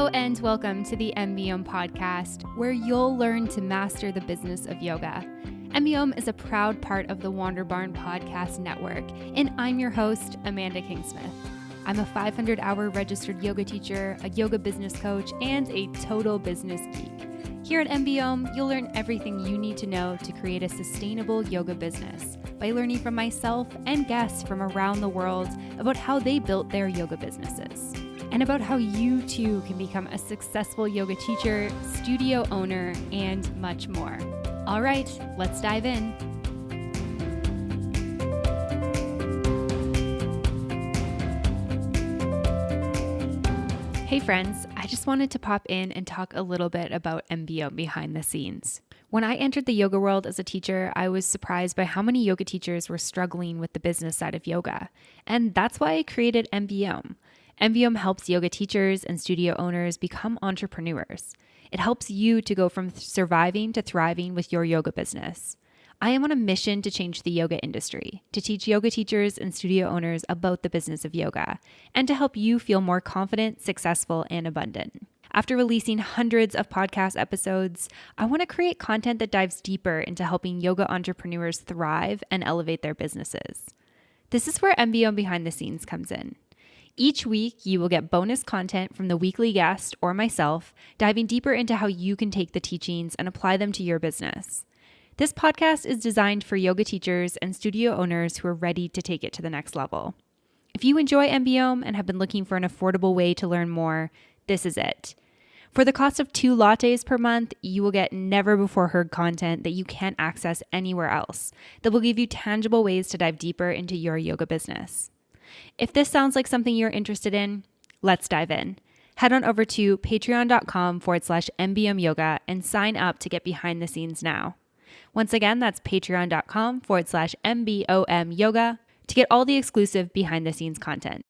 Hello and welcome to the MBM podcast, where you'll learn to master the business of yoga. MBM is a proud part of the Wander Barn Podcast Network, and I'm your host, Amanda Kingsmith. I'm a 500-hour registered yoga teacher, a yoga business coach, and a total business geek. Here at MBM, you'll learn everything you need to know to create a sustainable yoga business by learning from myself and guests from around the world about how they built their yoga businesses, and about how you too can become a successful yoga teacher, studio owner, and much more. All right, let's dive in. Hey friends, I just wanted to pop in and talk a little bit about MBM Behind the Scenes. When I entered the yoga world as a teacher, I was surprised by how many yoga teachers were struggling with the business side of yoga. And that's why I created MBM. MBM helps yoga teachers and studio owners become entrepreneurs. It helps you to go from surviving to thriving with your yoga business. I am on a mission to change the yoga industry, to teach yoga teachers and studio owners about the business of yoga, and to help you feel more confident, successful, and abundant. After releasing hundreds of podcast episodes, I want to create content that dives deeper into helping yoga entrepreneurs thrive and elevate their businesses. This is where MBM Behind the Scenes comes in. Each week, you will get bonus content from the weekly guest or myself, diving deeper into how you can take the teachings and apply them to your business. This podcast is designed for yoga teachers and studio owners who are ready to take it to the next level. If you enjoy MBM and have been looking for an affordable way to learn more, this is it. For the cost of 2 lattes per month, you will get never-before-heard content that you can't access anywhere else that will give you tangible ways to dive deeper into your yoga business. If this sounds like something you're interested in, let's dive in. Head on over to patreon.com/MBM Yoga and sign up to get behind the scenes now. Once again, that's patreon.com/MBOM Yoga to get all the exclusive behind the scenes content.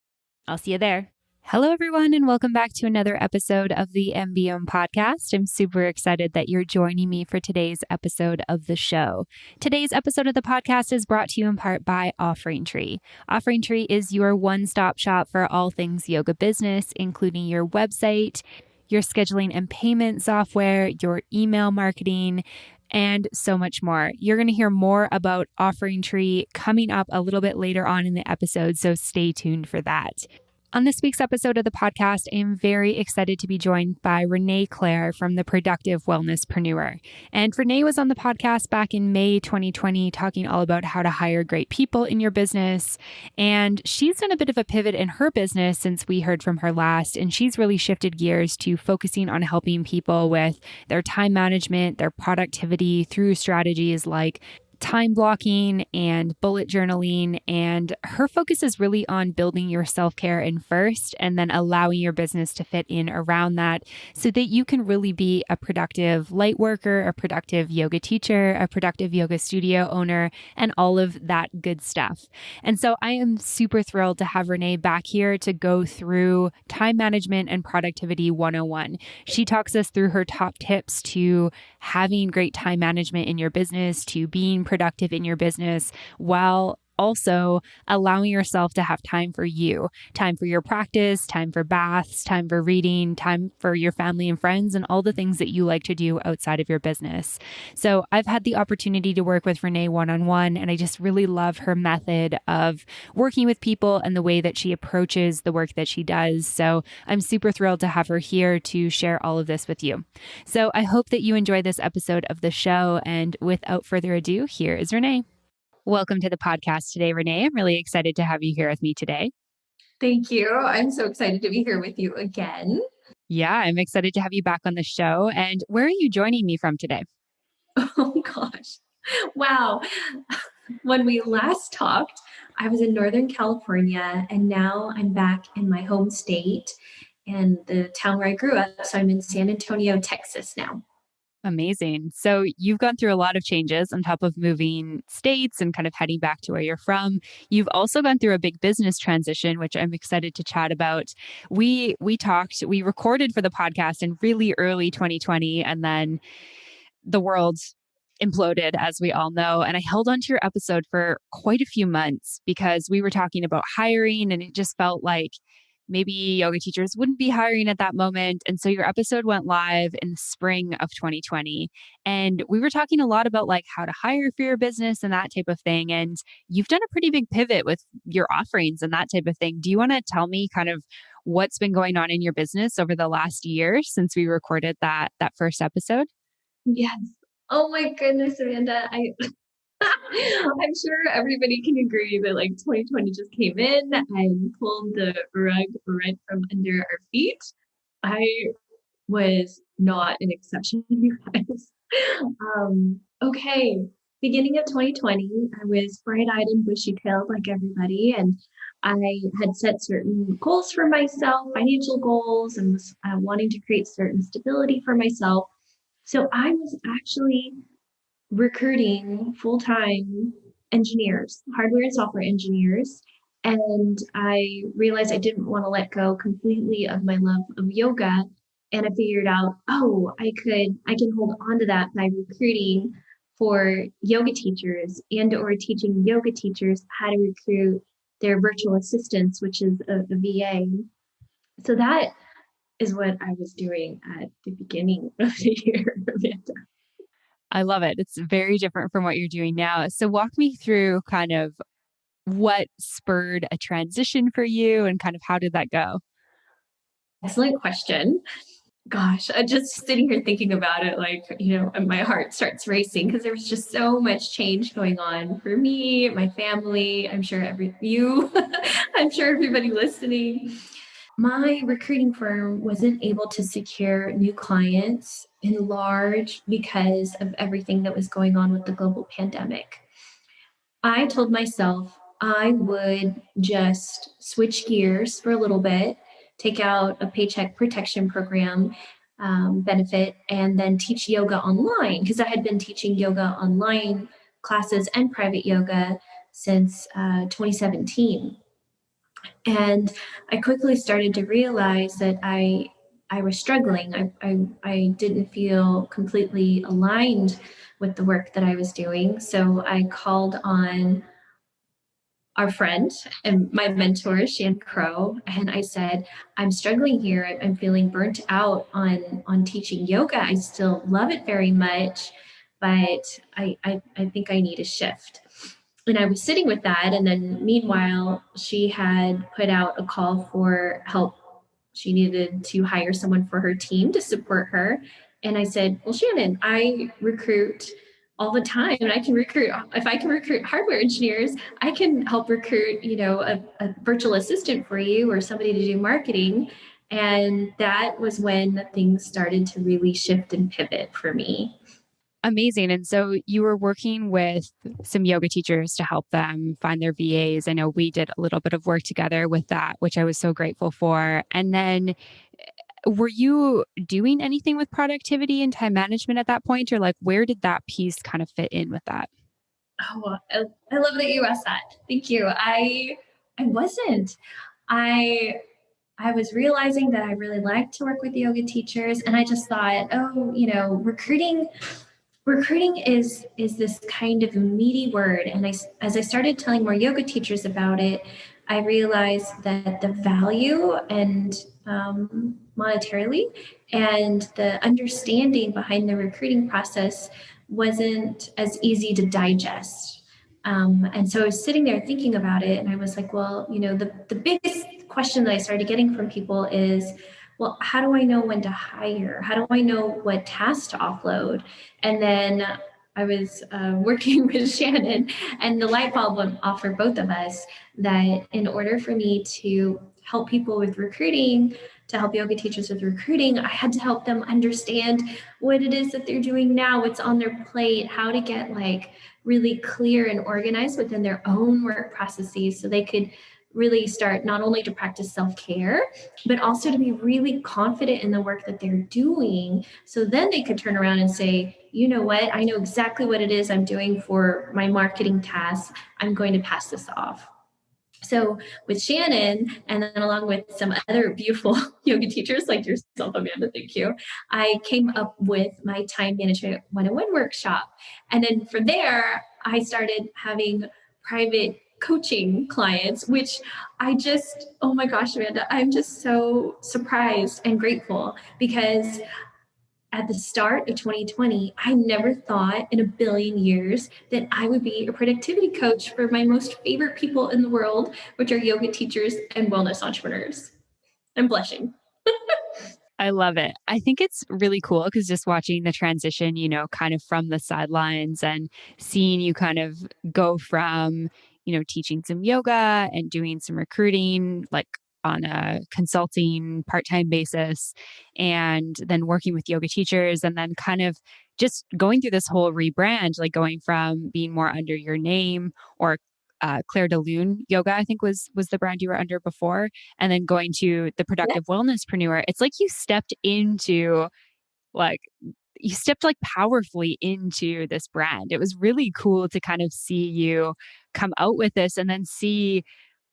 I'll see you there. Hello, everyone, and welcome back to another episode of the MBM podcast. I'm super excited that you're joining me for today's episode of the show. Today's episode of the podcast is brought to you in part by Offering Tree. Offering Tree is your one-stop shop for all things yoga business, including your website, your scheduling and payment software, your email marketing, and so much more. You're going to hear more about Offering Tree coming up a little bit later on in the episode, so stay tuned for that. On this week's episode of the podcast, I am very excited to be joined by Renee Clair from the Productive Wellnesspreneur. And Renee was on the podcast back in May 2020 talking all about how to hire great people in your business. And she's done a bit of a pivot in her business since we heard from her last. And she's really shifted gears to focusing on helping people with their time management, their productivity through strategies like time blocking and bullet journaling. And her focus is really on building your self-care in first and then allowing your business to fit in around that so that you can really be a productive light worker, a productive yoga teacher, a productive yoga studio owner, and all of that good stuff. And so I am super thrilled to have Renee back here to go through time management and productivity 101. She talks us through her top tips to having great time management in your business, to being productive in your business, while also allowing yourself to have time for you, time for your practice, time for baths, time for reading, time for your family and friends, and all the things that you like to do outside of your business. So I've had the opportunity to work with Renee one-on-one, and I just really love her method of working with people and the way that she approaches the work that she does. So I'm super thrilled to have her here to share all of this with you. So I hope that you enjoy this episode of the show. And without further ado, here is Renee. Welcome to the podcast today, Renee. I'm really excited to have you here with me today. Thank you. I'm so excited to be here with you again. Yeah, I'm excited to have you back on the show. And where are you joining me from today? Oh gosh. Wow. When we last talked, I was in Northern California, and now I'm back in my home state and the town where I grew up. So I'm in San Antonio, Texas now. Amazing. So you've gone through a lot of changes on top of moving states and kind of heading back to where you're from. You've also gone through a big business transition, which I'm excited to chat about. We recorded for the podcast in really early 2020, and then the world imploded, as we all know. And I held on to your episode for quite a few months because we were talking about hiring, and it just felt like maybe yoga teachers wouldn't be hiring at that moment. And so your episode went live in the spring of 2020. And we were talking a lot about like how to hire for your business and that type of thing. And you've done a pretty big pivot with your offerings and that type of thing. Do you want to tell me kind of what's been going on in your business over the last year since we recorded that first episode? Yes. Oh my goodness, Amanda. I'm sure everybody can agree that like 2020 just came in and pulled the rug right from under our feet. I was not an exception, you guys. Okay, beginning of 2020, I was bright-eyed and bushy-tailed like everybody, and I had set certain goals for myself, financial goals, and was wanting to create certain stability for myself. So I was actually recruiting full-time engineers, hardware and software engineers. And I realized I didn't want to let go completely of my love of yoga. And I figured out, oh, I can hold on to that by recruiting for yoga teachers and or teaching yoga teachers how to recruit their virtual assistants, which is a VA. So that is what I was doing at the beginning of the year, Amanda. I love it. It's very different from what you're doing now. So walk me through kind of what spurred a transition for you and kind of how did that go? Excellent question. Gosh, just sitting here thinking about it, like, and my heart starts racing because there was just so much change going on for me, my family. I'm sure I'm sure everybody listening. My recruiting firm wasn't able to secure new clients in large because of everything that was going on with the global pandemic. I told myself I would just switch gears for a little bit, take out a paycheck protection program benefit, and then teach yoga online because I had been teaching yoga online classes and private yoga since 2017. And I quickly started to realize that I was struggling. I didn't feel completely aligned with the work that I was doing. So I called on our friend and my mentor, Shan Crow, and I said, I'm struggling here. I'm feeling burnt out on teaching yoga. I still love it very much, but I think I need a shift. And I was sitting with that. And then meanwhile, she had put out a call for help. She needed to hire someone for her team to support her. And I said, well, Shannon, I recruit all the time. And I can recruit, if I can recruit hardware engineers, I can help recruit, a virtual assistant for you or somebody to do marketing. And that was when things started to really shift and pivot for me. Amazing. And so you were working with some yoga teachers to help them find their VAs. I know we did a little bit of work together with that, which I was so grateful for. And then were you doing anything with productivity and time management at that point? Or like, where did that piece kind of fit in with that? Oh, I love that you asked that. Thank you. I wasn't. I I was realizing that I really liked to work with yoga teachers, and I just thought, oh, recruiting is this kind of meaty word. And as I started telling more yoga teachers about it, I realized that the value and monetarily and the understanding behind the recruiting process wasn't as easy to digest. And so I was sitting there thinking about it, and I was like, well, the biggest question that I started getting from people is, well, how do I know when to hire? How do I know what tasks to offload? And then I was working with Shannon, and the light bulb went off for both of us that in order for me to help people with recruiting, to help yoga teachers with recruiting, I had to help them understand what it is that they're doing now, what's on their plate, how to get like really clear and organized within their own work processes so they could really start not only to practice self-care, but also to be really confident in the work that they're doing. So then they could turn around and say, you know what, I know exactly what it is I'm doing for my marketing tasks. I'm going to pass this off. So with Shannon, and then along with some other beautiful yoga teachers like yourself, Amanda, thank you, I came up with my time management 101 workshop. And then from there, I started having private coaching clients, which oh my gosh, Amanda, I'm just so surprised and grateful because at the start of 2020, I never thought in a billion years that I would be a productivity coach for my most favorite people in the world, which are yoga teachers and wellness entrepreneurs. I'm blushing. I love it. I think it's really cool because just watching the transition, kind of from the sidelines and seeing you kind of go from, teaching some yoga and doing some recruiting, like on a consulting part time basis, and then working with yoga teachers, and then kind of just going through this whole rebrand, like going from being more under your name or Claire de Lune Yoga, I think was the brand you were under before, and then going to the Yeah. Productive Wellnesspreneur. It's like like you stepped like powerfully into this brand. It was really cool to kind of see you come out with this and then see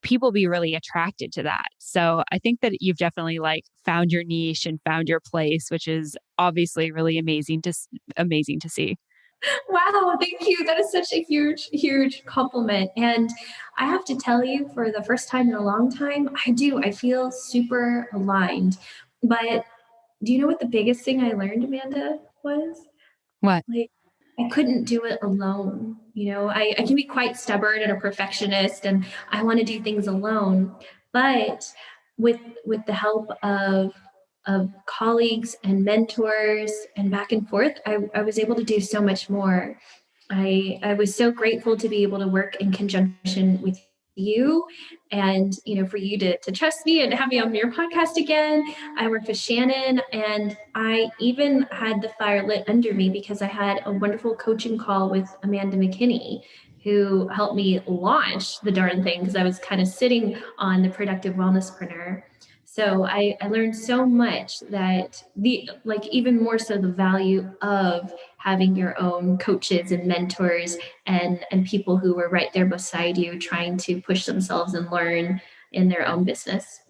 people be really attracted to that. So I think that you've definitely like found your niche and found your place, which is obviously really amazing to see. Wow, thank you. That is such a huge, huge compliment. And I have to tell you, for the first time in a long time, I do. I feel super aligned. But do you know what the biggest thing I learned, Amanda, was? What? Like, I couldn't do it alone. I can be quite stubborn and a perfectionist, and I want to do things alone. But with the help of colleagues and mentors and back and forth, I was able to do so much more. I was so grateful to be able to work in conjunction with you and for you to trust me and have me on your podcast again. I worked with Shannon, and I even had the fire lit under me because I had a wonderful coaching call with Amanda McKinney, who helped me launch the darn thing because I was kind of sitting on the Productive Wellnesspreneur. So I learned so much that even more so the value of having your own coaches and mentors and people who were right there beside you trying to push themselves and learn in their own business.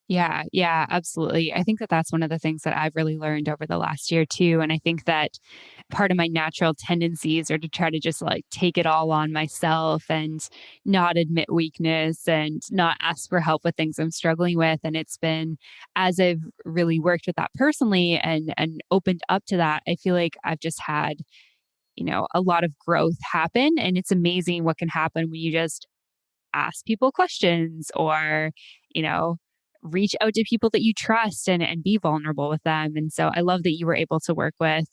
Yeah, yeah, absolutely. I think that that's one of the things that I've really learned over the last year too. And I think that part of my natural tendencies are to try to just like take it all on myself and not admit weakness and not ask for help with things I'm struggling with. And it's been as I've really worked with that personally and opened up to that, I feel like I've just had, a lot of growth happen. And it's amazing what can happen when you just ask people questions or, you know, reach out to people that you trust and be vulnerable with them. And so I love that you were able to work with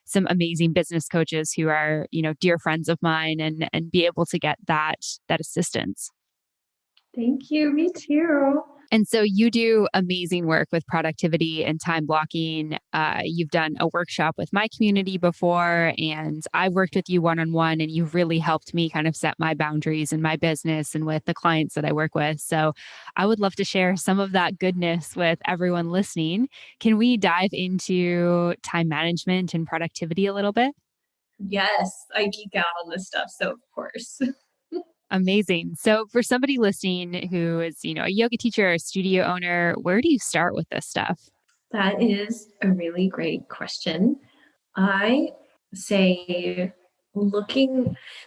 some amazing business coaches who are, dear friends of mine and be able to get that assistance. Thank you. Me too. And so you do amazing work with productivity and time blocking. You've done a workshop with my community before, and I've worked with you one on one, and you've really helped me kind of set my boundaries in my business and with the clients that I work with. So I would love to share some of that goodness with everyone listening. Can we dive into time management and productivity a little bit? Yes, I geek out on this stuff. So, of course. Amazing. So for somebody listening who is, a yoga teacher or a studio owner, where do you start with this stuff? That is a really great question. I say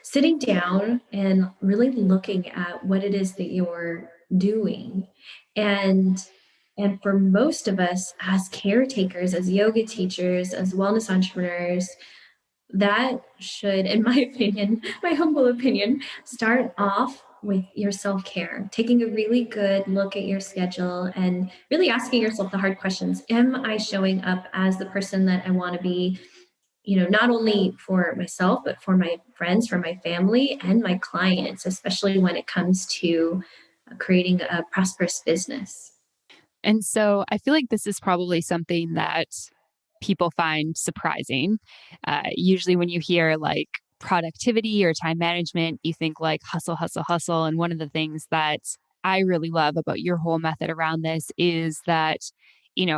sitting down and really looking at what it is that you're doing. And and for most of us as caretakers, as yoga teachers, as wellness entrepreneurs, that should, in my opinion, my humble opinion, start off with your self care, taking a really good look at your schedule and really asking yourself the hard questions. Am I showing up as the person that I want to be? Not only for myself, but for my friends, for my family, and my clients, especially when it comes to creating a prosperous business. And so I feel like this is probably something that people find surprising. Usually, when you hear like productivity or time management, you think like hustle, hustle, hustle. And one of the things that I really love about your whole method around this is that,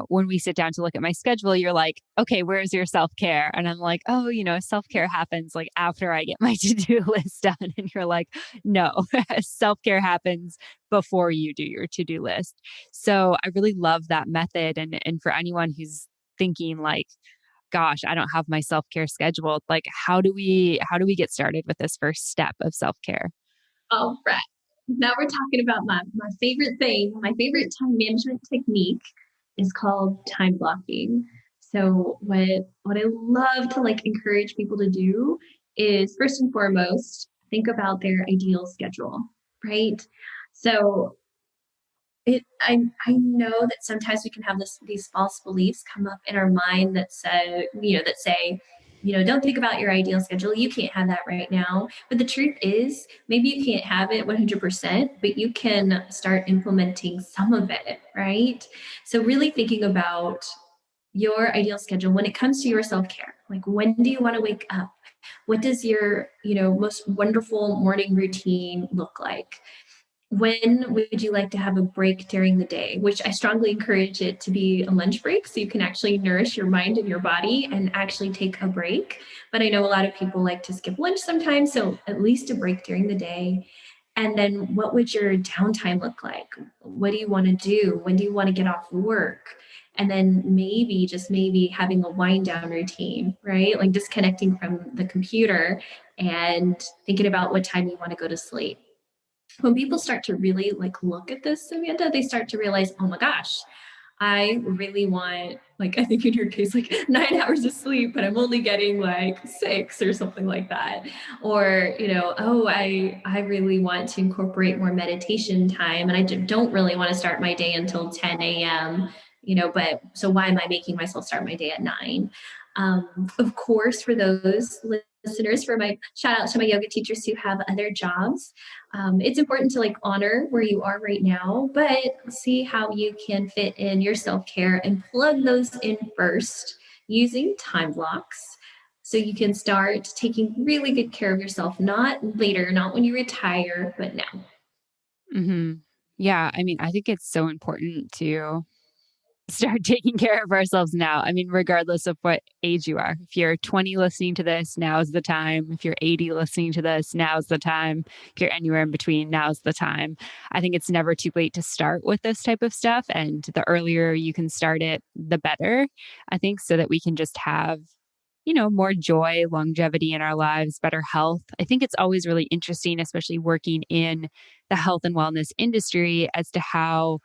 when we sit down to look at my schedule, you're like, okay, where's your self care? And I'm like, oh, self care happens like after I get my to do list done. And you're like, no, self care happens before you do your to do list. So I really love that method. And for anyone who's thinking like, gosh, I don't have my self-care scheduled. Like how do we get started with this first step of self-care? All right. Now we're talking about my favorite thing. My favorite time management technique is called time blocking. So what I love to like encourage people to do is first and foremost, think about their ideal schedule, right? So I know that sometimes we can have these false beliefs come up in our mind that say, don't think about your ideal schedule. You can't have that right now. But the truth is, maybe you can't have it 100%, but you can start implementing some of it, right? So really thinking about your ideal schedule when it comes to your self-care. Like, when do you want to wake up? What does your, most wonderful morning routine look like? When would you like to have a break during the day? Which I strongly encourage it to be a lunch break so you can actually nourish your mind and your body and actually take a break. But I know a lot of people like to skip lunch sometimes, so at least a break during the day. And then what would your downtime look like? What do you want to do? When do you want to get off work? And then maybe, just maybe, having a wind down routine, right? Like disconnecting from the computer and thinking about what time you want to go to sleep. When people start to really like look at this, Amanda, they start to realize, oh my gosh, I really want, like, I think in your case, like 9 hours of sleep, but I'm only getting like 6 or something like that. Or, oh, I really want to incorporate more meditation time. And I don't really want to start my day until 10 a.m., but so why am I making myself start my day at 9? Of course, for those listeners, for my shout out to my yoga teachers who have other jobs, it's important to like honor where you are right now, but see how you can fit in your self-care and plug those in first using time blocks so you can start taking really good care of yourself, not later, not when you retire, but now. Hmm. Yeah. I mean, I think it's so important to start taking care of ourselves now. I mean, regardless of what age you are. If you're 20 listening to this, now's the time. If you're 80 listening to this, now's the time. If you're anywhere in between, now's the time. I think it's never too late to start with this type of stuff. And the earlier you can start it, the better, I think, so that we can just have more joy, longevity in our lives, better health. I think it's always really interesting, especially working in the health and wellness industry, as to how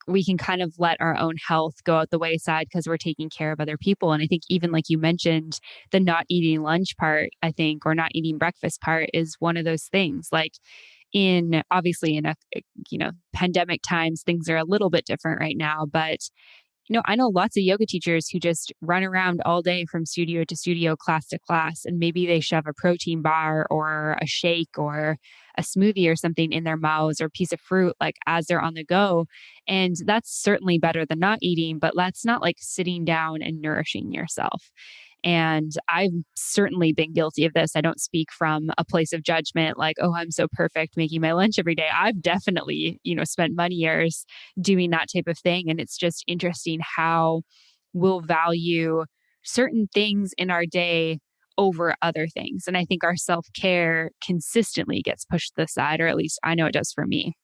we can kind of let our own health go out the wayside because we're taking care of other people. And I think even like you mentioned, the not eating lunch part, I think, or not eating breakfast part is one of those things. Like in obviously in a pandemic times, things are a little bit different right now, but I know lots of yoga teachers who just run around all day from studio to studio, class to class, and maybe they shove a protein bar or a shake or a smoothie or something in their mouths or a piece of fruit like as they're on the go. And that's certainly better than not eating, but that's not like sitting down and nourishing yourself. And I've certainly been guilty of this. I don't speak from a place of judgment like, oh, I'm so perfect making my lunch every day. I've definitely, spent many years doing that type of thing. And it's just interesting how we'll value certain things in our day over other things. And I think our self care consistently gets pushed to the side, or at least I know it does for me.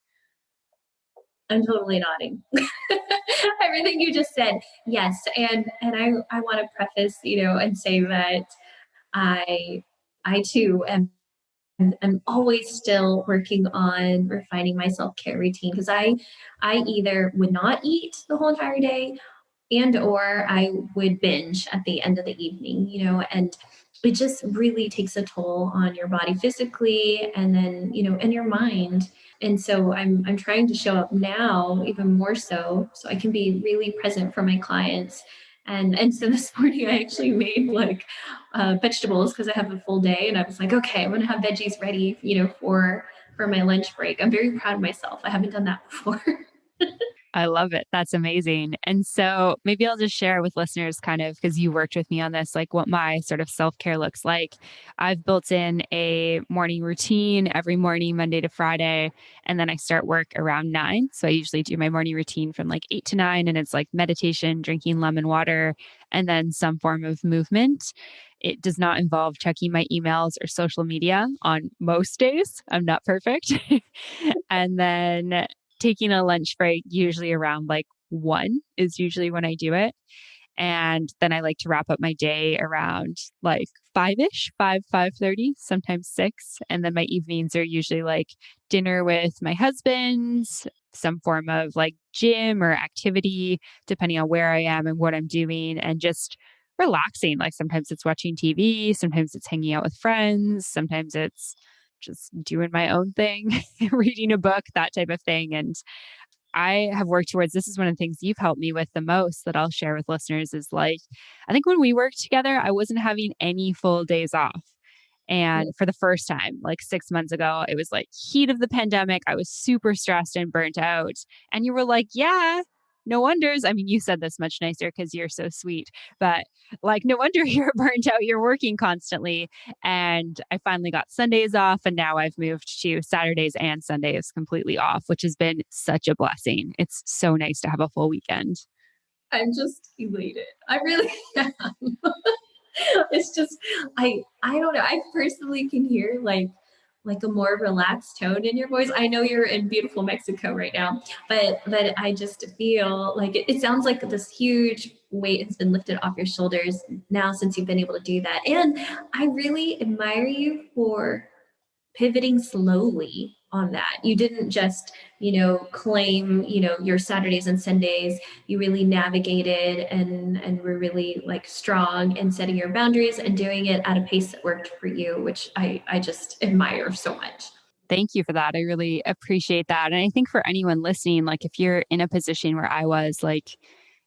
I'm totally nodding. Everything you just said, yes. And I want to preface, and say that I I too am I'm always still working on refining my self-care routine because I either would not eat the whole entire day and or I would binge at the end of the evening, and it just really takes a toll on your body physically and then, and your mind. And so I'm trying to show up now even more so I can be really present for my clients. And so this morning I actually made like vegetables because I have a full day and I was like, okay, I'm gonna have veggies ready, for my lunch break. I'm very proud of myself. I haven't done that before. I love it. That's amazing. And so maybe I'll just share with listeners kind of because you worked with me on this, like what my sort of self care looks like. I've built in a morning routine every morning, Monday to Friday, and then I start work around 9. So I usually do my morning routine from like 8 to 9, and it's like meditation, drinking lemon water, and then some form of movement. It does not involve checking my emails or social media on most days. I'm not perfect. And then taking a lunch break, usually around like 1 is usually when I do it. And then I like to wrap up my day around like 5-ish, 5:30, sometimes 6. And then my evenings are usually like dinner with my husband, some form of like gym or activity, depending on where I am and what I'm doing, and just relaxing. Like sometimes it's watching TV, sometimes it's hanging out with friends, sometimes it's just doing my own thing, reading a book, that type of thing. And I have worked towards this is one of the things you've helped me with the most that I'll share with listeners is like, I think when we worked together, I wasn't having any full days off. Yeah. And for the first time, like 6 months ago, it was like heat of the pandemic. I was super stressed and burnt out. And you were like, yeah, no wonders. I mean, you said this much nicer because you're so sweet, but like, no wonder you're burnt out. You're working constantly. And I finally got Sundays off. And now I've moved to Saturdays and Sundays completely off, which has been such a blessing. It's so nice to have a full weekend. I'm just elated. I really am. It's just I don't know. I personally can hear like a more relaxed tone in your voice. I know you're in beautiful Mexico right now, but I just feel like it sounds like this huge weight has been lifted off your shoulders now since you've been able to do that. And I really admire you for pivoting slowly on that. You didn't just, claim, your Saturdays and Sundays. You really navigated and were really like strong in setting your boundaries and doing it at a pace that worked for you, which I just admire so much. Thank you for that. I really appreciate that. And I think for anyone listening, like if you're in a position where I was like,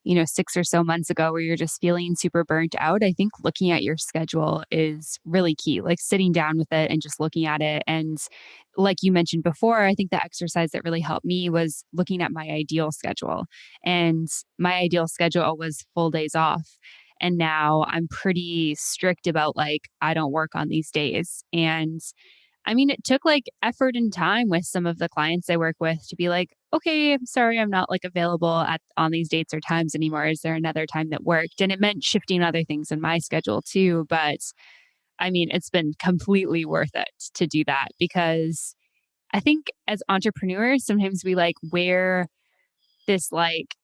6 or so months ago where you're just feeling super burnt out, I think looking at your schedule is really key. Like sitting down with it and just looking at it. And like you mentioned before, I think the exercise that really helped me was looking at my ideal schedule. And my ideal schedule was full days off. And now I'm pretty strict about like, I don't work on these days. And I mean, it took like effort and time with some of the clients I work with to be like, okay, I'm sorry, I'm not like available at on these dates or times anymore. Is there another time that worked? And it meant shifting other things in my schedule too. But I mean, it's been completely worth it to do that because I think as entrepreneurs, sometimes we like wear this like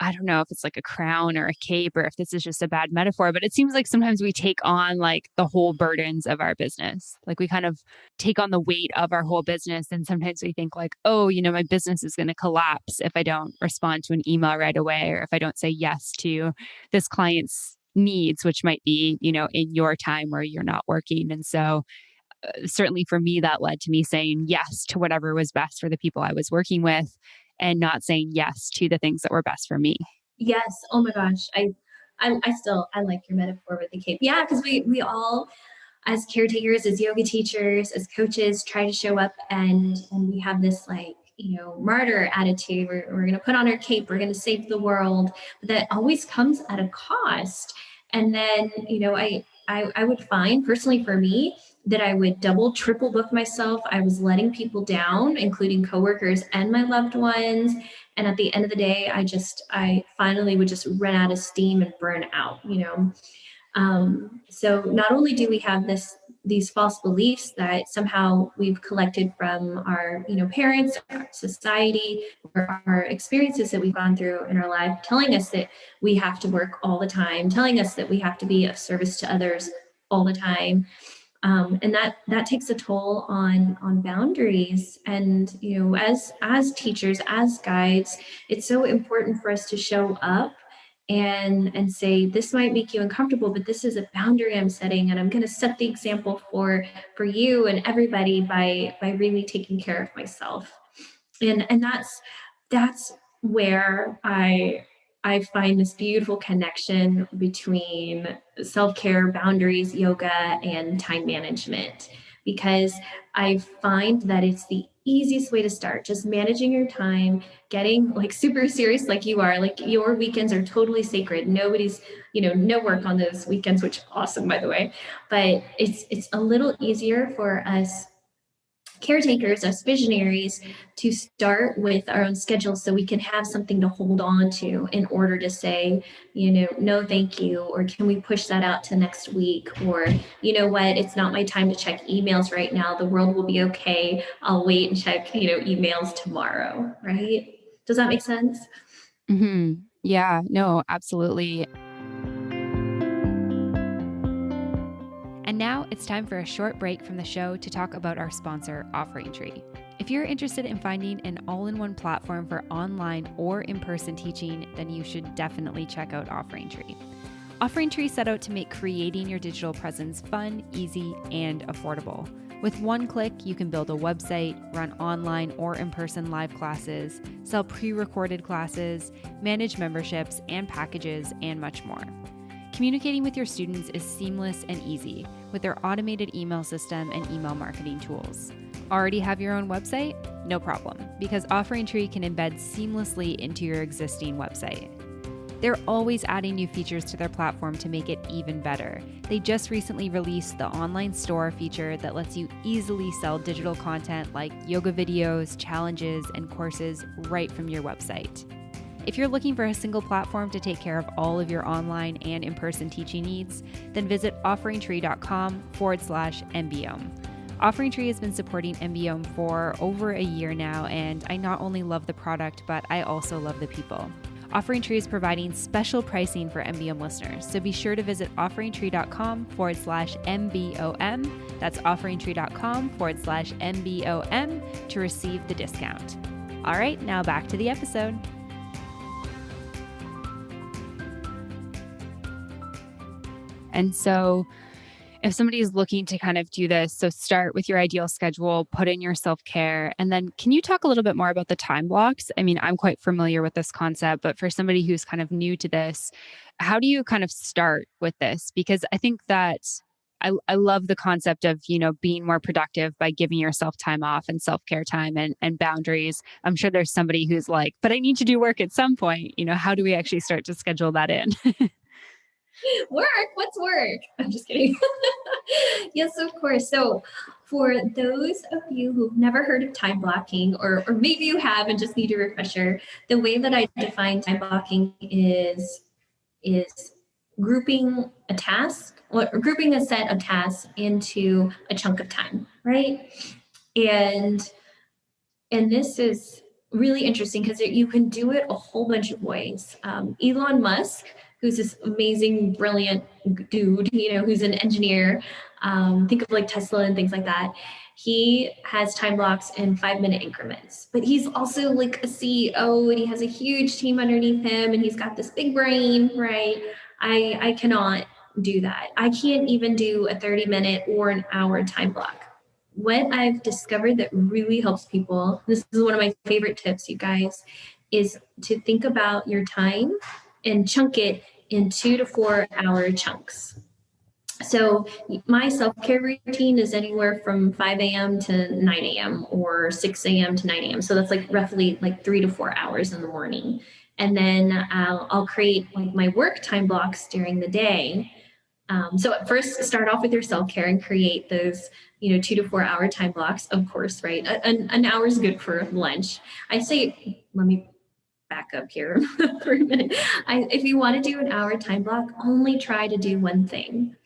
I don't know if it's like a crown or a cape or if this is just a bad metaphor, but it seems like sometimes we take on like the whole burdens of our business. Like we kind of take on the weight of our whole business. And sometimes we think like, oh, my business is going to collapse if I don't respond to an email right away or if I don't say yes to this client's needs, which might be, in your time where you're not working. And so certainly for me, that led to me saying yes to whatever was best for the people I was working with and not saying yes to the things that were best for me. Yes. Oh my gosh. I like your metaphor with the cape. Yeah, because we all as caretakers, as yoga teachers, as coaches, try to show up and we have this like, martyr attitude. We're going to put on our cape. We're going to save the world. But that always comes at a cost. And then, I would find personally for me that I would double, triple book myself. I was letting people down, including coworkers and my loved ones. And at the end of the day, I finally would just run out of steam and burn out. So not only do we have these false beliefs that somehow we've collected from our, parents, our society, or our experiences that we've gone through in our life, telling us that we have to work all the time, telling us that we have to be of service to others all the time. And that takes a toll on boundaries. And as teachers, as guides, it's so important for us to show up and say, this might make you uncomfortable, but this is a boundary I'm setting, and I'm going to set the example for you and everybody by really taking care of myself. And that's where I find this beautiful connection between self-care, boundaries, yoga, and time management, because I find that it's the easiest way to start, just managing your time, getting like super serious like you are. Like your weekends are totally sacred. Nobody's, no work on those weekends, which is awesome, by the way. But it's a little easier for us caretakers, us visionaries, to start with our own schedule so we can have something to hold on to in order to say, no, thank you, or can we push that out to next week, or you know what, it's not my time to check emails right now. The world will be okay. I'll wait and check, emails tomorrow, right? Does that make sense? Hmm. Yeah, no, absolutely. And now it's time for a short break from the show to talk about our sponsor, Offering Tree. If you're interested in finding an all-in-one platform for online or in-person teaching, then you should definitely check out Offering Tree. Offering Tree set out to make creating your digital presence fun, easy, and affordable. With one click, you can build a website, run online or in-person live classes, sell pre-recorded classes, manage memberships and packages, and much more. Communicating with your students is seamless and easy with their automated email system and email marketing tools. Already have your own website? No problem, because Offering Tree can embed seamlessly into your existing website. They're always adding new features to their platform to make it even better. They just recently released the online store feature that lets you easily sell digital content like yoga videos, challenges, and courses right from your website. If you're looking for a single platform to take care of all of your online and in-person teaching needs, then visit offeringtree.com/MBM. Offering Tree has been supporting MBM for over a year now, and I not only love the product, but I also love the people. Offering Tree is providing special pricing for MBM listeners, so be sure to visit offeringtree.com/MBOM. That's offeringtree.com/MBOM to receive the discount. All right, now back to the episode. And so if somebody is looking to kind of do this, so start with your ideal schedule, put in your self-care, and then can you talk a little bit more about the time blocks? I mean, I'm quite familiar with this concept, but for somebody who's kind of new to this, how do you kind of start with this? Because I think that I love the concept of, being more productive by giving yourself time off and self-care time and boundaries. I'm sure there's somebody who's like, but I need to do work at some point. How do we actually start to schedule that in? Work? What's work? I'm just kidding. Yes, of course. So, for those of you who've never heard of time blocking, or maybe you have and just need a refresher, the way that I define time blocking is grouping a task or grouping a set of tasks into a chunk of time, right? And this is really interesting because you can do it a whole bunch of ways. Elon Musk, who's this amazing, brilliant dude, who's an engineer, think of like Tesla and things like that. He has time blocks in 5-minute increments, but he's also like a CEO and he has a huge team underneath him and he's got this big brain, right? I cannot do that. I can't even do a 30-minute or an hour time block. What I've discovered that really helps people, this is one of my favorite tips, you guys, is to think about your time and chunk it in 2 to 4 hour chunks. So my self-care routine is anywhere from 5 a.m. to 9 a.m. or 6 a.m. to 9 a.m. So that's like roughly like 3 to 4 hours in the morning. And then I'll create like my work time blocks during the day. So at first, start off with your self-care and create those, 2 to 4 hour time blocks, of course, right? An hour is good for lunch. I say, let me back up here for a minute. If you want to do an hour time block, only try to do one thing.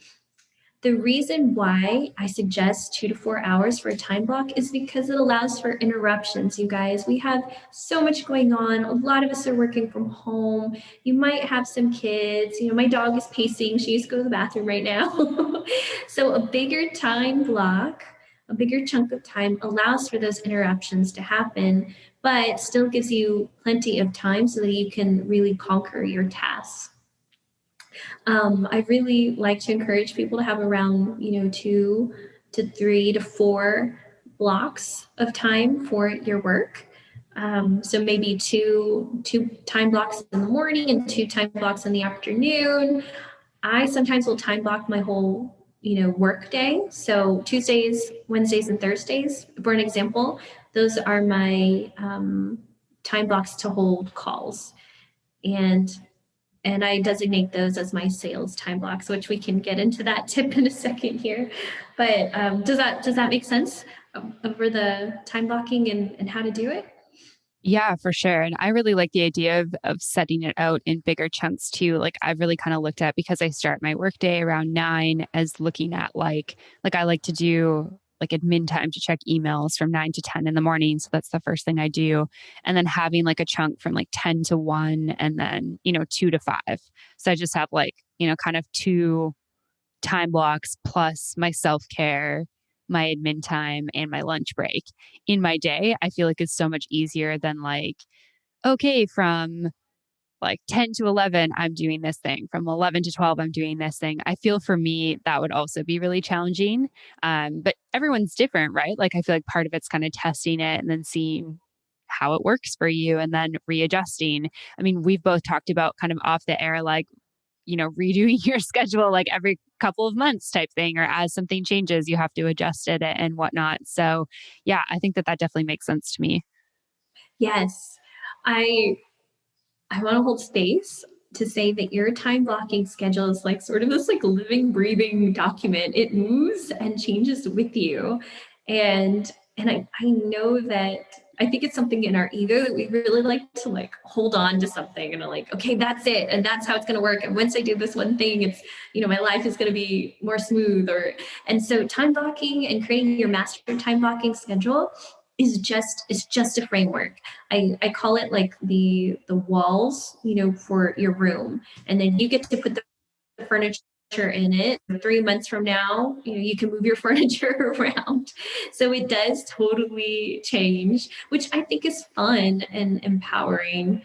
The reason why I suggest 2 to 4 hours for a time block is because it allows for interruptions, you guys. We have so much going on. A lot of us are working from home. You might have some kids. My dog is pacing. She needs to go to the bathroom right now. So a bigger time block, a bigger chunk of time allows for those interruptions to happen, but still gives you plenty of time so that you can really conquer your tasks. I really like to encourage people to have around, 2 to 3 to 4 blocks of time for your work. So maybe two time blocks in the morning and 2 time blocks in the afternoon. I sometimes will time block my whole, work day. So Tuesdays, Wednesdays, and Thursdays, for an example, those are my time blocks to hold calls. And I designate those as my sales time blocks, which we can get into that tip in a second here. But does that make sense over the time blocking and how to do it? Yeah, for sure. And I really like the idea of setting it out in bigger chunks too. Like I've really kind of looked at, because I start my workday around 9, as looking at like I like to do like admin time to check emails from 9 to 10 in the morning. So that's the first thing I do. And then having like a chunk from like 10 to 1 and then, 2 to 5. So I just have like, kind of two time blocks plus my self care, my admin time, and my lunch break in my day. I feel like it's so much easier than like, okay, from like 10 to 11, I'm doing this thing. From 11 to 12, I'm doing this thing. I feel for me, that would also be really challenging. But everyone's different, right? Like, I feel like part of it's kind of testing it and then seeing how it works for you and then readjusting. I mean, we've both talked about kind of off the air, like, redoing your schedule like every couple of months type thing, or as something changes, you have to adjust it and whatnot. So, yeah, I think that that definitely makes sense to me. Yes. I I want to hold space to say that your time blocking schedule is like sort of this like living, breathing document. It moves and changes with you. And I know that I think it's something in our ego that we really like to like hold on to something and are like, okay, that's it. And that's how it's going to work. And once I do this one thing, it's, my life is going to be more smooth. And so time blocking and creating your master time blocking schedule is just a framework. I call it like the walls, for your room. And then you get to put the furniture in it. 3 months from now, you can move your furniture around. So it does totally change, which I think is fun and empowering.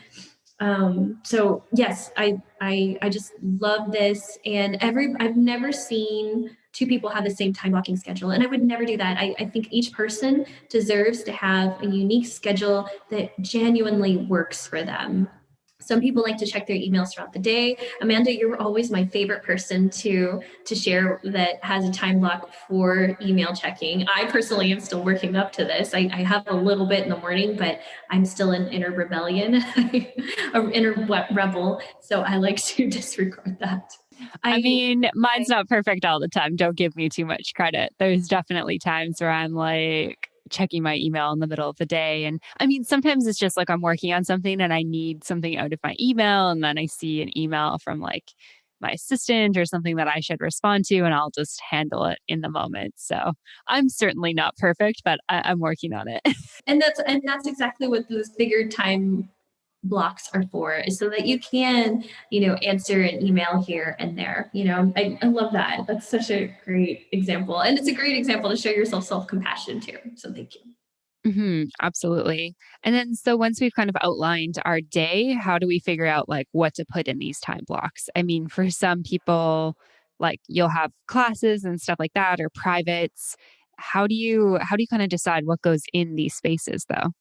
So yes, I just love this. And I've never seen two people have the same time blocking schedule. And I would never do that. I think each person deserves to have a unique schedule that genuinely works for them. Some people like to check their emails throughout the day. Amanda, you're always my favorite person to share that has a time block for email checking. I personally am still working up to this. I have a little bit in the morning, but I'm still in inner rebellion, an inner rebel. So I like to disregard that. I I, mean, mine's I not perfect all the time. Don't give me too much credit. There's definitely times where I'm like checking my email in the middle of the day. And I mean, sometimes it's just like I'm working on something and I need something out of my email. And then I see an email from like my assistant or something that I should respond to, and I'll just handle it in the moment. So I'm certainly not perfect, but I'm working on it. and that's exactly what those bigger time blocks are for, is so that you can, answer an email here and there. I love that. That's such a great example. And it's a great example to show yourself self-compassion too. So thank you. Absolutely. And then, so once we've kind of outlined our day, how do we figure out like what to put in these time blocks? I mean, for some people, like you'll have classes and stuff like that or privates. How do you kind of decide what goes in these spaces though?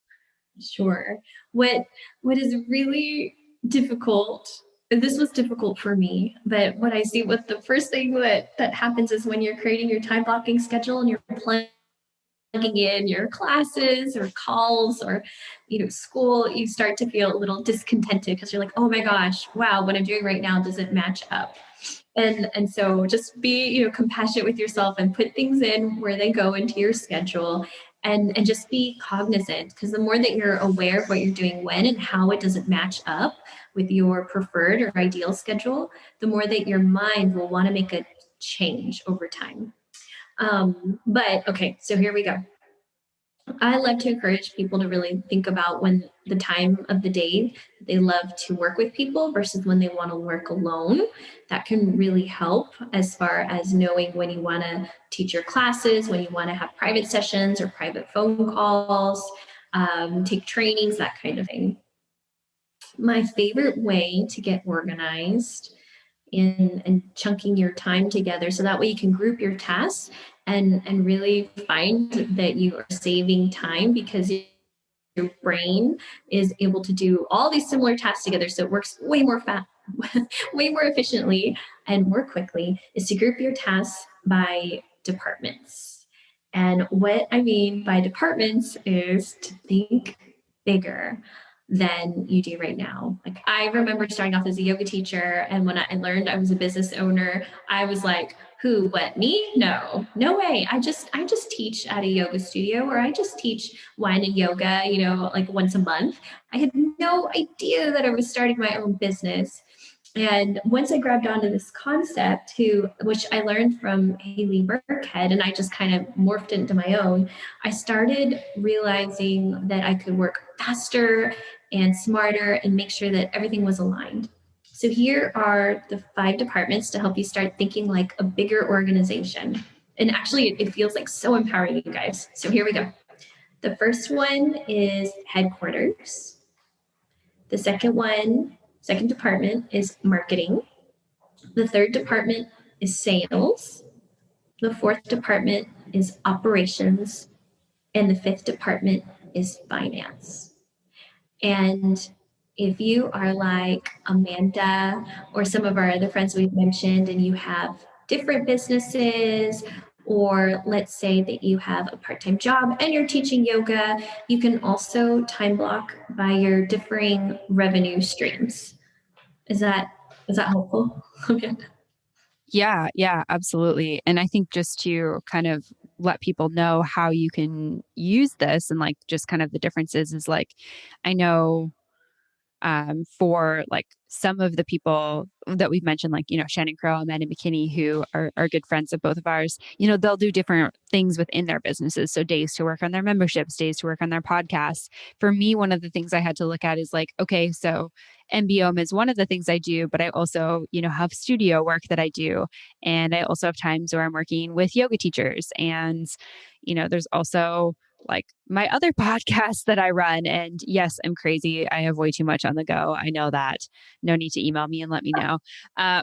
Sure. What is really difficult, and this was difficult for me, but what I see, what the first thing that happens is when you're creating your time blocking schedule and you're plugging in your classes or calls or school, you start to feel a little discontented because you're like, oh my gosh, wow, what I'm doing right now doesn't match up. And so just be, compassionate with yourself and put things in where they go into your schedule, and just be cognizant, because the more that you're aware of what you're doing when and how it doesn't match up with your preferred or ideal schedule, the more that your mind will want to make a change over time. But okay, so here we go. I love to encourage people to really think about when the time of the day they love to work with people versus when they want to work alone. That can really help as far as knowing when you want to teach your classes, when you want to have private sessions or private phone calls, take trainings, that kind of thing. My favorite way to get organized and chunking your time together so that way you can group your tasks and really find that you are saving time, because your brain is able to do all these similar tasks together, so it works way more fast, way more efficiently and more quickly, is to group your tasks by departments. And what I mean by departments is to think bigger than you do right now. Like, I remember starting off as a yoga teacher, and when I learned I was a business owner, I was like, who, what, me? No, no way. I just teach at a yoga studio, or I just teach wine and yoga, like once a month. I had no idea that I was starting my own business. And once I grabbed onto this concept, which I learned from Haley Burkhead, and I just kind of morphed it into my own, I started realizing that I could work faster and smarter and make sure that everything was aligned. So here are the 5 departments to help you start thinking like a bigger organization. And actually, it feels like so empowering, you guys. So here we go. The first one is headquarters. The second department is marketing. The third department is sales. The fourth department is operations. And the fifth department is finance. And if you are like Amanda or some of our other friends we've mentioned, and you have different businesses, or let's say that you have a part-time job and you're teaching yoga, you can also time block by your differing revenue streams. Is that helpful? Okay. Yeah, absolutely. And I think just to kind of let people know how you can use this and like just kind of the differences is like, I know for like some of the people that we've mentioned, like, Shannon Crow, Amanda McKinney, who are good friends of both of ours, they'll do different things within their businesses. So days to work on their memberships, days to work on their podcasts. For me, one of the things I had to look at is like, okay, so MBOM is one of the things I do, but I also, have studio work that I do. And I also have times where I'm working with yoga teachers. And, there's also like my other podcasts that I run. And yes, I'm crazy. I have way too much on the go. I know that. No need to email me and let me know. Um,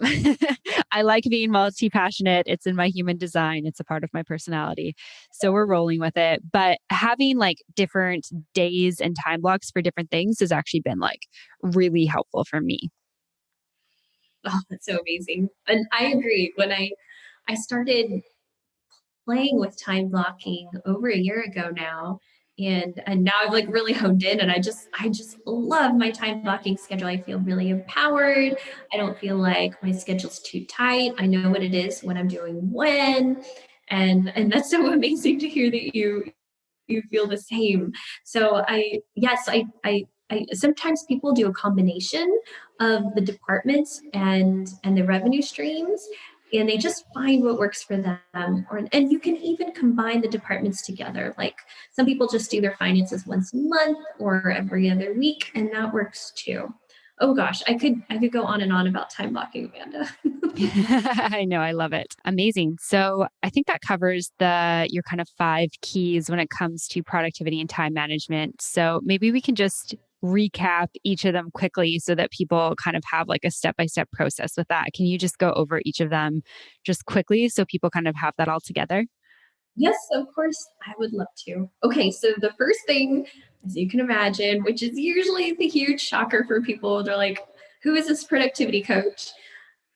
I like being multi passionate. It's in my human design, it's a part of my personality. So we're rolling with it. But having like different days and time blocks for different things has actually been like really helpful for me. Oh, that's so amazing. And I agree. When I started playing with time blocking over a year ago now, and now I've like really honed in, and I just love my time blocking schedule. I feel really empowered. I don't feel like my schedule's too tight. I know what it is when I'm doing when. And that's so amazing to hear that you feel the same. So I sometimes people do a combination of the departments and the revenue streams, and they just find what works for them. And you can even combine the departments together. Like some people just do their finances once a month or every other week, and that works too. Oh gosh, I could go on and on about time blocking, Amanda. I know, I love it. Amazing. So I think that covers your kind of 5 keys when it comes to productivity and time management. So maybe we can just recap each of them quickly so that people kind of have like a step-by-step process with that. Can you just go over each of them just quickly so people kind of have that all together? Yes, of course, I would love to. Okay, so the first thing, as you can imagine, which is usually the huge shocker for people, they're like, who is this productivity coach?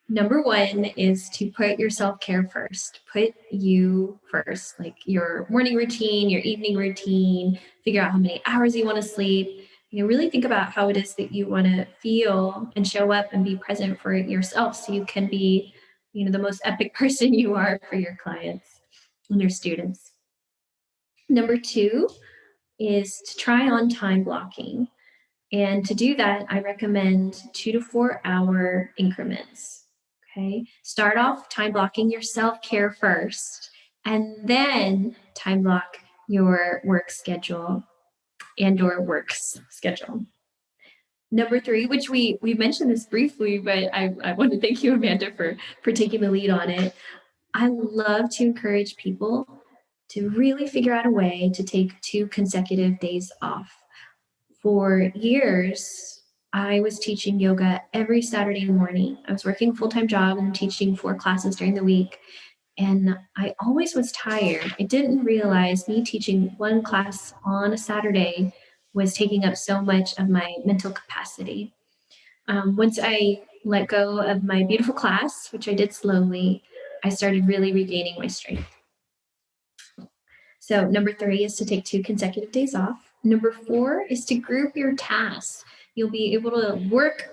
Number one is to put your self care first. Put you first, like your morning routine, your evening routine, figure out how many hours you want to sleep. Really think about how it is that you want to feel and show up and be present for yourself so you can be, the most epic person you are for your clients and your students. Number two is to try on time blocking. And to do that, I recommend 2 to 4 hour increments. Okay. Start off time blocking your self care first, and then time block your work schedule and or works schedule. Number three, which we mentioned this briefly, but I want to thank you, Amanda, for taking the lead on it. I love to encourage people to really figure out a way to take 2 consecutive days off. For years, I was teaching yoga every Saturday morning. I was working a full-time job and teaching 4 classes during the week. And I always was tired. I didn't realize me teaching 1 class on a Saturday was taking up so much of my mental capacity. Once I let go of my beautiful class, which I did slowly, I started really regaining my strength. So number three is to take 2 consecutive days off. Number four is to group your tasks. You'll be able to work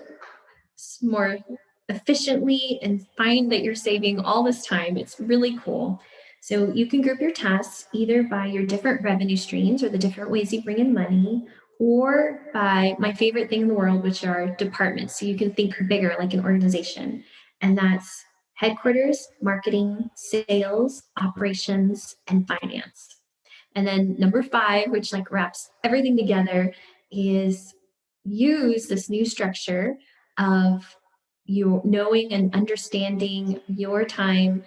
more efficiently and find that you're saving all this time. It's really cool. So you can group your tasks either by your different revenue streams or the different ways you bring in money, or by my favorite thing in the world, which are departments. So you can think bigger, like an organization. And that's headquarters, marketing, sales, operations, and finance. And then number 5, which like wraps everything together, is use this new structure of you knowing and understanding your time,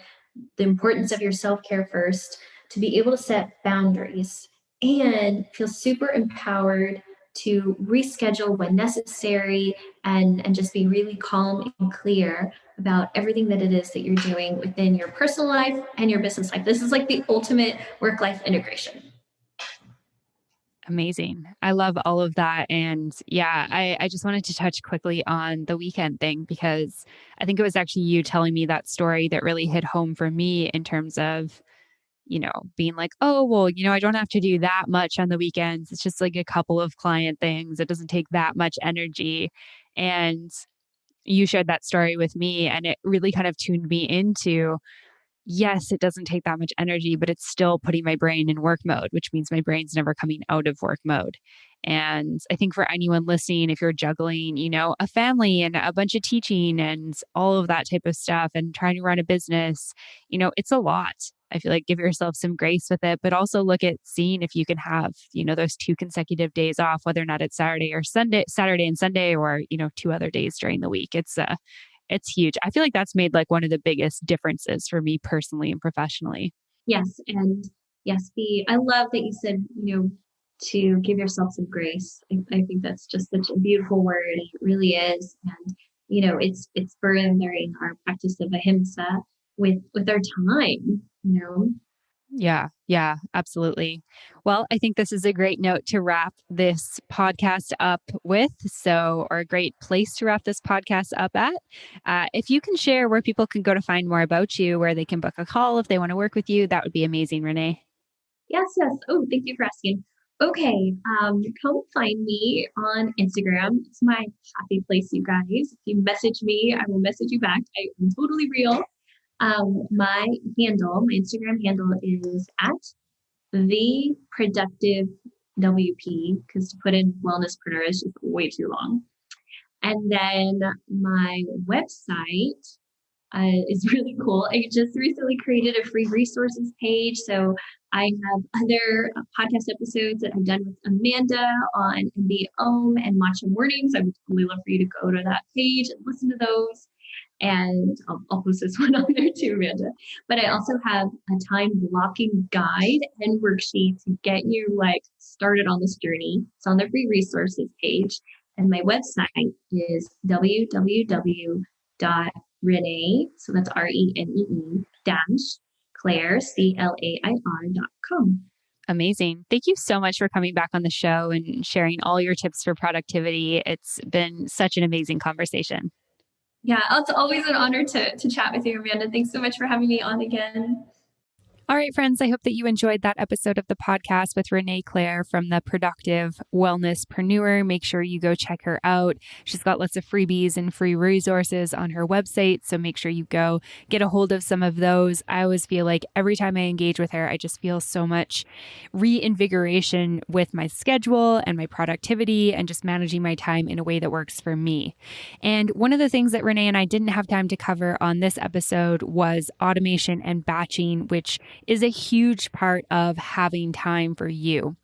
the importance of your self-care first, to be able to set boundaries and feel super empowered to reschedule when necessary, and just be really calm and clear about everything that it is that you're doing within your personal life and your business life. This is like the ultimate work-life integration. Amazing. I love all of that. And yeah, I just wanted to touch quickly on the weekend thing, because I think it was actually you telling me that story that really hit home for me in terms of, being like, oh, well, I don't have to do that much on the weekends. It's just like a couple of client things. It doesn't take that much energy. And you shared that story with me, and it really kind of tuned me into, yes, it doesn't take that much energy, but it's still putting my brain in work mode, which means my brain's never coming out of work mode. And I think for anyone listening, if you're juggling, a family and a bunch of teaching and all of that type of stuff and trying to run a business, it's a lot. I feel like give yourself some grace with it, but also look at seeing if you can have, those 2 consecutive days off, whether or not it's Saturday and Sunday, or, 2 other days during the week. It's huge. I feel like that's made like one of the biggest differences for me personally and professionally. Yes. And yes, I love that you said, to give yourself some grace. I think that's just such a beautiful word. It really is. And, it's furthering our practice of ahimsa with our time. Yeah, absolutely. Well, I think this is a great note to wrap this podcast up with. Or a great place to wrap this podcast up at. If you can share where people can go to find more about you, where they can book a call if they want to work with you, that would be amazing, Renee. Yes. Oh, thank you for asking. Okay, come find me on Instagram. It's my happy place, you guys. If you message me, I will message you back. I am totally real. My Instagram handle is at the Productive WP, because to put in Wellnesspreneur is just way too long. And then my website is really cool. I just recently created a free resources page. So I have other podcast episodes that I've done with Amanda on MBM and Matcha Mornings. I would really love for you to go to that page and listen to those. And I'll post this one on there too, Amanda. But I also have a time blocking guide and worksheet to get you like started on this journey. It's on the free resources page. And my website is www.renee, so that's RENEE dash Clair, CLAIR.com. Amazing. Thank you so much for coming back on the show and sharing all your tips for productivity. It's been such an amazing conversation. Yeah, it's always an honor to chat with you, Amanda. Thanks so much for having me on again. All right, friends, I hope that you enjoyed that episode of the podcast with Renee Clair from the Productive Wellnesspreneur. Make sure you go check her out. She's got lots of freebies and free resources on her website, so make sure you go get a hold of some of those. I always feel like every time I engage with her, I just feel so much reinvigoration with my schedule and my productivity and just managing my time in a way that works for me. And one of the things that Renee and I didn't have time to cover on this episode was automation and batching, which is a huge part of having time for you.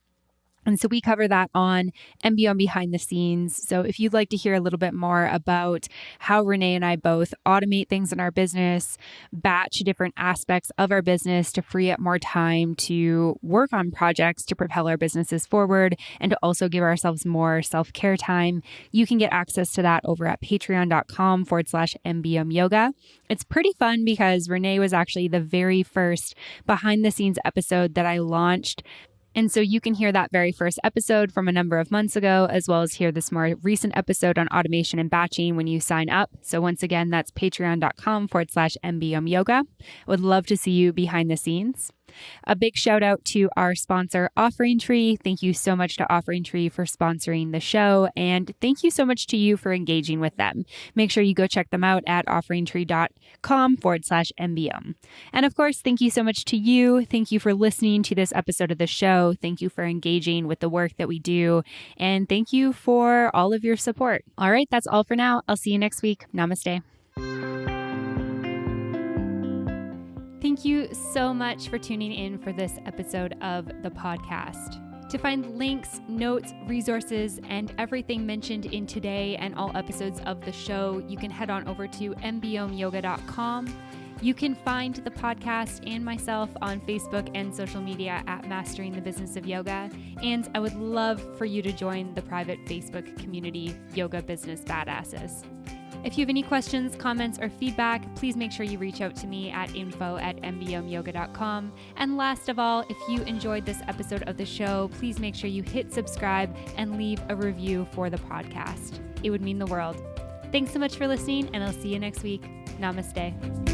And so we cover that on MBM Behind the Scenes. So if you'd like to hear a little bit more about how Renee and I both automate things in our business, batch different aspects of our business to free up more time to work on projects to propel our businesses forward and to also give ourselves more self-care time, you can get access to that over at patreon.com/MBM Yoga. It's pretty fun because Renee was actually the very first behind the scenes episode that I launched. And so you can hear that very first episode from a number of months ago, as well as hear this more recent episode on automation and batching when you sign up. So once again, that's patreon.com/MBM Yoga. I would love to see you behind the scenes. A big shout out to our sponsor, Offering Tree. Thank you so much to Offering Tree for sponsoring the show. And thank you so much to you for engaging with them. Make sure you go check them out at offeringtree.com/MBM. And of course, thank you so much to you. Thank you for listening to this episode of the show. Thank you for engaging with the work that we do. And thank you for all of your support. All right, that's all for now. I'll see you next week. Namaste. Thank you so much for tuning in for this episode of the podcast. To find links, notes, resources, and everything mentioned in today and all episodes of the show, you can head on over to mbmyoga.com. You can find the podcast and myself on Facebook and social media at Mastering the Business of Yoga. And I would love for you to join the private Facebook community, Yoga Business Badasses. If you have any questions, comments, or feedback, please make sure you reach out to me at info@mbmyoga.com. And last of all, if you enjoyed this episode of the show, please make sure you hit subscribe and leave a review for the podcast. It would mean the world. Thanks so much for listening, and I'll see you next week. Namaste.